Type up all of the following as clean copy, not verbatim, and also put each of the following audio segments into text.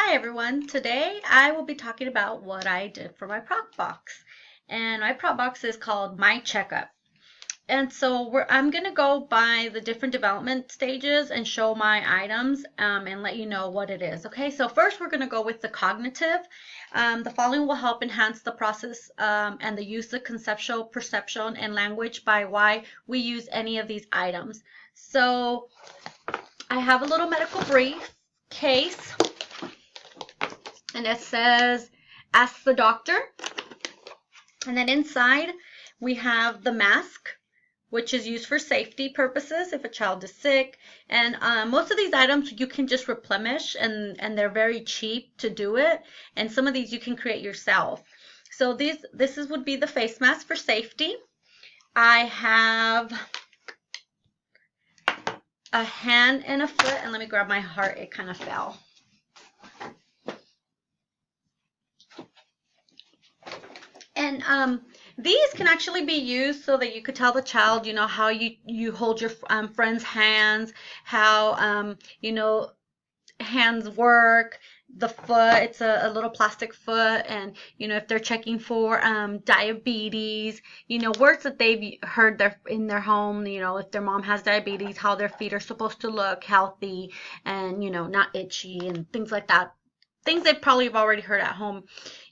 Hi everyone, today I will be talking about what I did for my prop box. And my prop box is called My Checkup. And so I'm going to go by the different development stages and show my items and let you know what it is. Okay, so first we're going to go with the cognitive. The following will help enhance the process and the use of conceptual perception and language by why we use any of these items. So I have a little medical brief case. And it says, ask the doctor. And then inside we have the mask, which is used for safety purposes if a child is sick. And most of these items you can just replenish, and they're very cheap to do it. And some of these you can create yourself. So this would be the face mask for safety. I have a hand and a foot, and let me grab my heart, it kind of fell. And these can actually be used so that you could tell the child, how you hold your friend's hands, how, hands work. The foot, it's a little plastic foot, and, if they're checking for diabetes, words that they've heard in their home, if their mom has diabetes, how their feet are supposed to look healthy and, not itchy and things like that. Things they probably have already heard at home.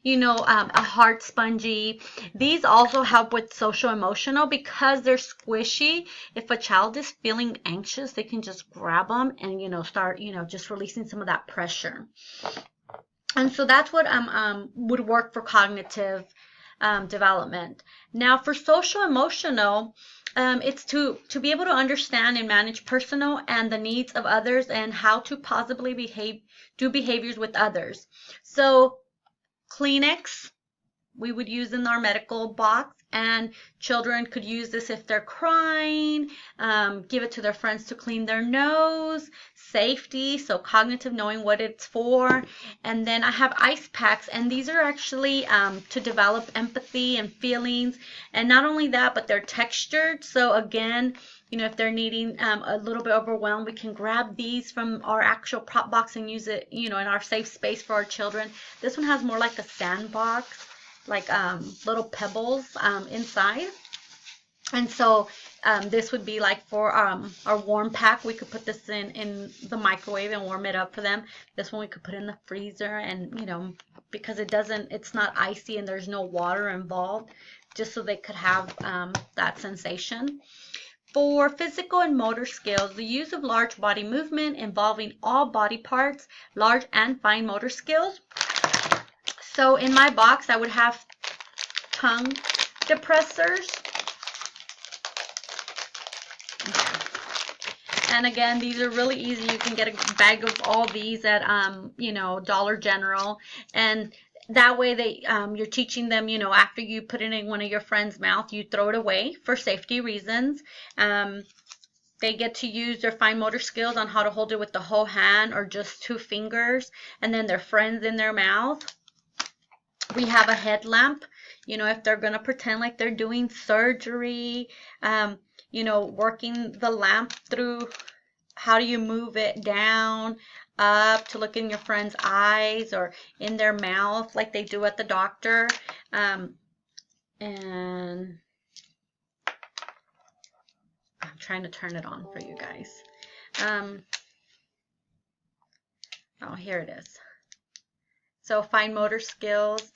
A heart spongy. These also help with social emotional because they're squishy. If a child is feeling anxious, they can just grab them and, start, just releasing some of that pressure. And so that's what would work for cognitive development. Now for social emotional, it's to be able to understand and manage personal and the needs of others and how to positively do behaviors with others. So Kleenex we would use in our medical box, and children could use this if they're crying, give it to their friends to clean their nose, safety, so cognitive, knowing what it's for. And then I have ice packs, and these are actually to develop empathy and feelings. And not only that, but they're textured, so again, if they're needing a little bit overwhelmed, we can grab these from our actual prop box and use it, in our safe space for our children. This one has more like a sandbox, like little pebbles inside. And so this would be like for our warm pack. We could put this in the microwave and warm it up for them. This one we could put in the freezer, and because it's not icy and there's no water involved, just so they could have that sensation. For physical and motor skills, the use of large body movement involving all body parts, large and fine motor skills. So in my box, I would have tongue depressors. And again, these are really easy. You can get a bag of all these at, Dollar General. And that way you're teaching them, after you put it in one of your friend's mouth, you throw it away for safety reasons. They get to use their fine motor skills on how to hold it with the whole hand or just 2 fingers, and then their friends in their mouth. We have a headlamp, if they're going to pretend like they're doing surgery, working the lamp through, how do you move it down, up to look in your friend's eyes or in their mouth like they do at the doctor. And I'm trying to turn it on for you guys. Oh, here it is. So fine motor skills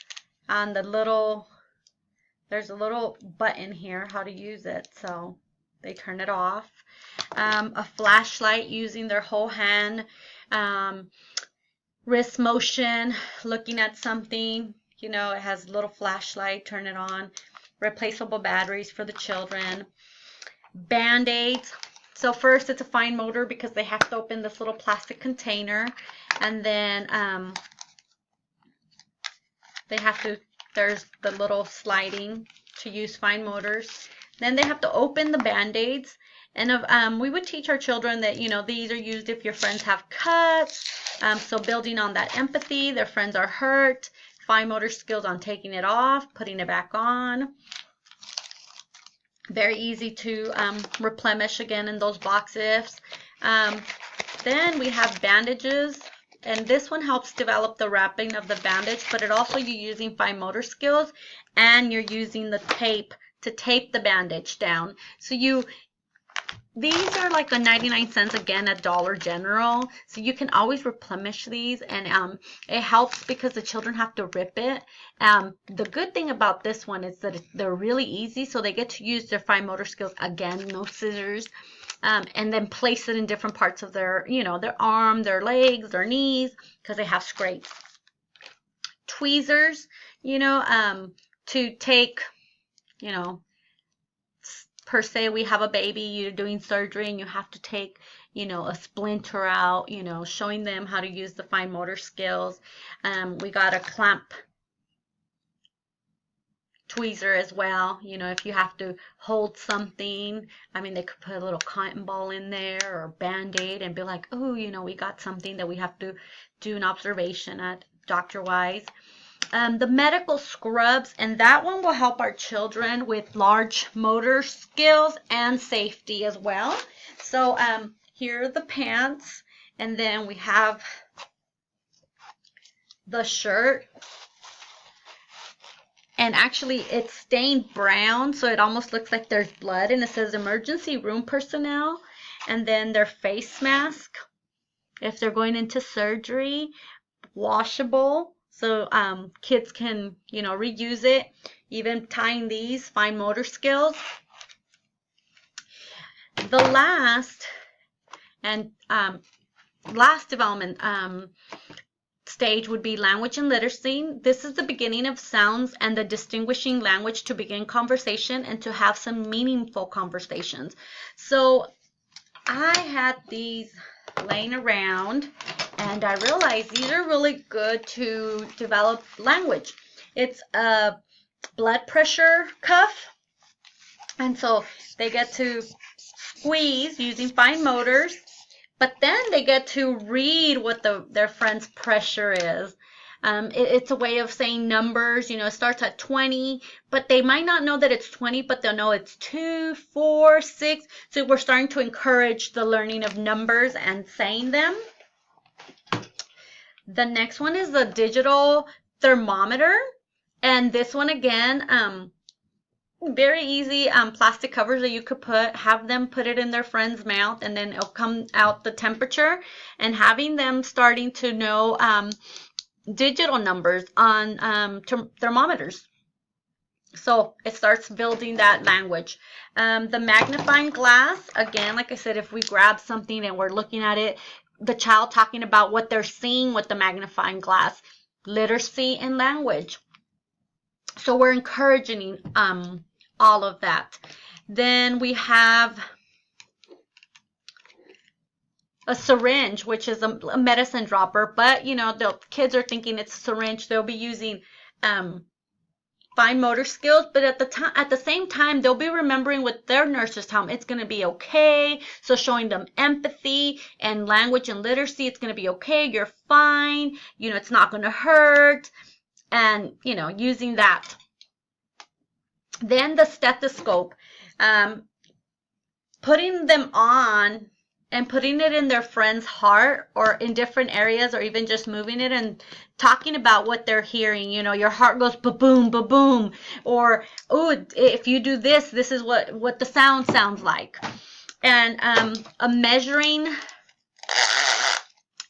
on there's a little button here, how to use it. So they turn it off. A flashlight using their whole hand. Wrist motion, looking at something, it has a little flashlight, turn it on. Replaceable batteries for the children. Band-aids. So first it's a fine motor because they have to open this little plastic container, and then there's the little sliding to use fine motors. Then they have to open the Band-Aids. And we would teach our children that, these are used if your friends have cuts. So building on that empathy, their friends are hurt. Fine motor skills on taking it off, putting it back on. Very easy to replenish again in those boxes. Then we have bandages and this one helps develop the wrapping of the bandage, but it also you're using fine motor skills, and you're using the tape to tape the bandage down. So these are like a 99 cents, again, at Dollar General. So you can always replenish these, and it helps because the children have to rip it. The good thing about this one is that they're really easy, so they get to use their fine motor skills, again, no scissors, and then place it in different parts of their, their arm, their legs, their knees, because they have scrapes. Tweezers, to take, per se, we have a baby, you're doing surgery, and you have to take, a splinter out, showing them how to use the fine motor skills. We got a clamp tweezer as well, if you have to hold something. I mean, they could put a little cotton ball in there or Band-Aid and be like, oh, we got something that we have to do an observation at Dr. Wise. The medical scrubs, and that one will help our children with large motor skills and safety as well. So here are the pants, and then we have the shirt. And actually it's stained brown, so it almost looks like there's blood, and it says emergency room personnel. And then their face mask, if they're going into surgery, washable. So kids can, reuse it. Even tying these, fine motor skills. The last development stage would be language and literacy. This is the beginning of sounds and the distinguishing language to begin conversation and to have some meaningful conversations. So I had these laying around, and I realized these are really good to develop language. It's a blood pressure cuff, and so they get to squeeze using fine motors, but then they get to read what their friend's pressure is. It's a way of saying numbers. It starts at 20, but they might not know that it's 20, but they'll know it's 2, 4, 6. So we're starting to encourage the learning of numbers and saying them. The next one is the digital thermometer, and this one again, very easy, plastic covers that you could have them put it in their friend's mouth, and then it'll come out the temperature, and having them starting to know digital numbers on thermometers. So it starts building that language. The magnifying glass, again, like I said, if we grab something and we're looking at it, the child talking about what they're seeing with the magnifying glass. Literacy and language. So we're encouraging all of that. Then we have a syringe, which is a medicine dropper, but the kids are thinking it's a syringe. They'll be using fine motor skills, but at the same time, they'll be remembering what their nurses tell them. It's going to be okay. So showing them empathy and language and literacy. It's going to be okay. You're fine. It's not going to hurt. And, using that. Then the stethoscope, putting them on and putting it in their friend's heart or in different areas, or even just moving it and talking about what they're hearing. Your heart goes ba-boom, ba-boom, or, oh, if you do this, this is what the sound sounds like. And a measuring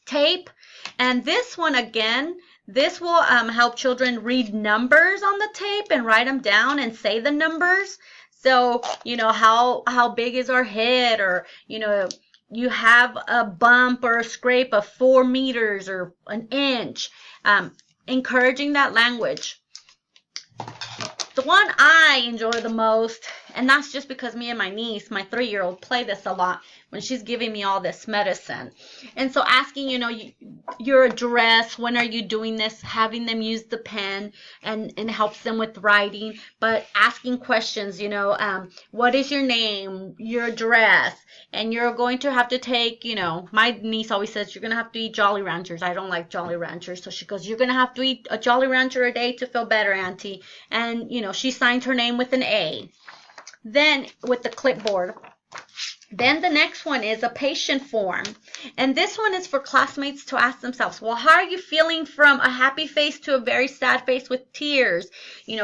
tape. And this one, again, this will help children read numbers on the tape and write them down and say the numbers. So, how big is our head, or, you have a bump or a scrape of 4 meters or an inch. Encouraging that language. The one I enjoy the most, and that's just because me and my niece, my 3-year-old, play this a lot when she's giving me all this medicine. And so asking, your address, when are you doing this, having them use the pen, and helps them with writing, but asking questions, what is your name, your address, and you're going to have to take, my niece always says, you're going to have to eat Jolly Ranchers. I don't like Jolly Ranchers. So she goes, you're going to have to eat a Jolly Rancher a day to feel better, Auntie. And, she signed her name with an A. Then with the clipboard, Then the next one is a patient form. And this one is for classmates to ask themselves, well, how are you feeling from a happy face to a very sad face with tears?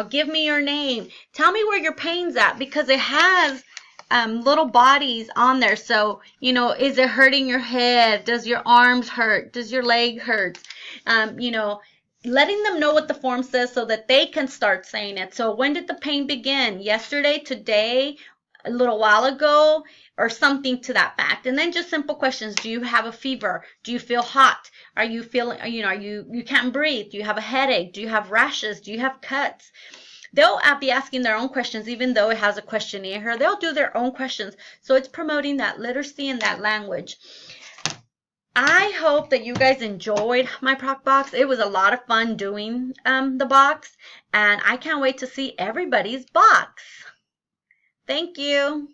Give me your name. Tell me where your pain's at, because it has little bodies on there. So, is it hurting your head? Does your arms hurt? Does your leg hurt? Letting them know what the form says so that they can start saying it. So when did the pain begin? Yesterday, today, a little while ago, or something to that fact. And then just simple questions. Do you have a fever? Do you feel hot? Are you feeling, you can't breathe? Do you have a headache? Do you have rashes? Do you have cuts? They'll be asking their own questions, even though it has a questionnaire here. They'll do their own questions. So it's promoting that literacy and that language. I hope that you guys enjoyed my Proc Box. It was a lot of fun doing the box, and I can't wait to see everybody's box. Thank you.